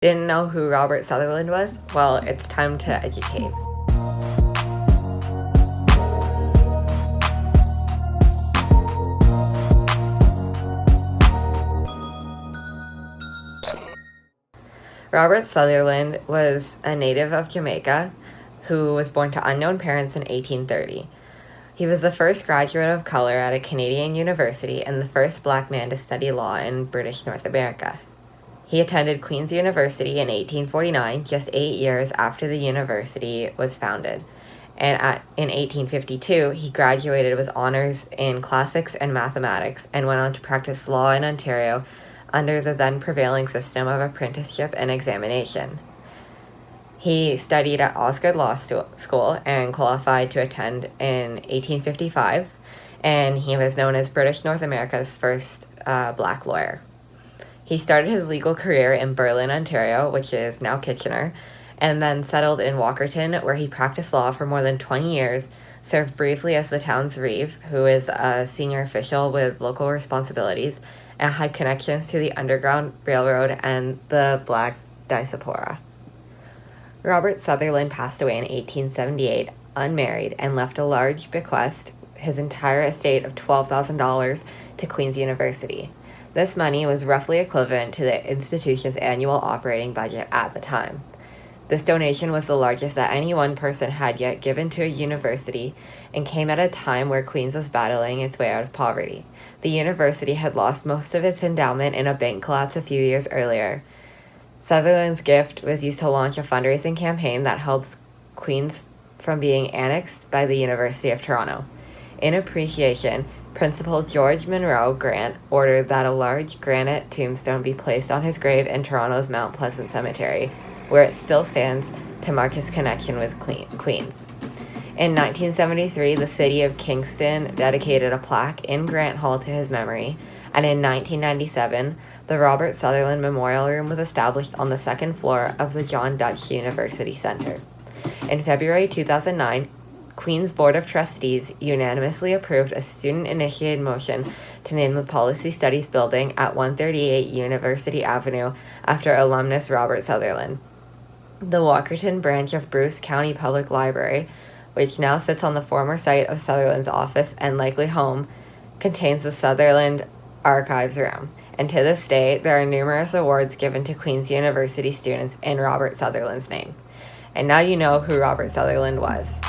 Didn't know who Robert Sutherland was? Well, it's time to educate. Robert Sutherland was a native of Jamaica who was born to unknown parents in 1830. He was the first graduate of color at a Canadian university and the first black man to study law in British North America. He attended Queen's University in 1849, just 8 years after the university was founded. And in 1852, he graduated with honors in classics and mathematics and went on to practice law in Ontario under the then prevailing system of apprenticeship and examination. He studied at Osgoode Law School and qualified to attend in 1855, and he was known as British North America's first black lawyer. He started his legal career in Berlin, Ontario, which is now Kitchener, and then settled in Walkerton, where he practiced law for more than 20 years, served briefly as the town's reeve, who is a senior official with local responsibilities, and had connections to the Underground Railroad and the Black Diaspora. Robert Sutherland passed away in 1878, unmarried, and left a large bequest, his entire estate of $12,000, to Queen's University. This money was roughly equivalent to the institution's annual operating budget at the time. This donation was the largest that any one person had yet given to a university and came at a time where Queen's was battling its way out of poverty. The university had lost most of its endowment in a bank collapse a few years earlier. Sutherland's gift was used to launch a fundraising campaign that helps Queen's from being annexed by the University of Toronto. In appreciation, Principal George Monroe Grant ordered that a large granite tombstone be placed on his grave in Toronto's Mount Pleasant Cemetery, where it still stands to mark his connection with Queens. In 1973, the city of Kingston dedicated a plaque in Grant Hall to his memory, and in 1997, the Robert Sutherland Memorial Room was established on the second floor of the John Dutch University Center. In February 2009, Queen's Board of Trustees unanimously approved a student-initiated motion to name the Policy Studies Building at 138 University Avenue after alumnus Robert Sutherland. The Walkerton branch of Bruce County Public Library, which now sits on the former site of Sutherland's office and likely home, contains the Sutherland Archives Room, and to this day, there are numerous awards given to Queen's University students in Robert Sutherland's name. And now you know who Robert Sutherland was.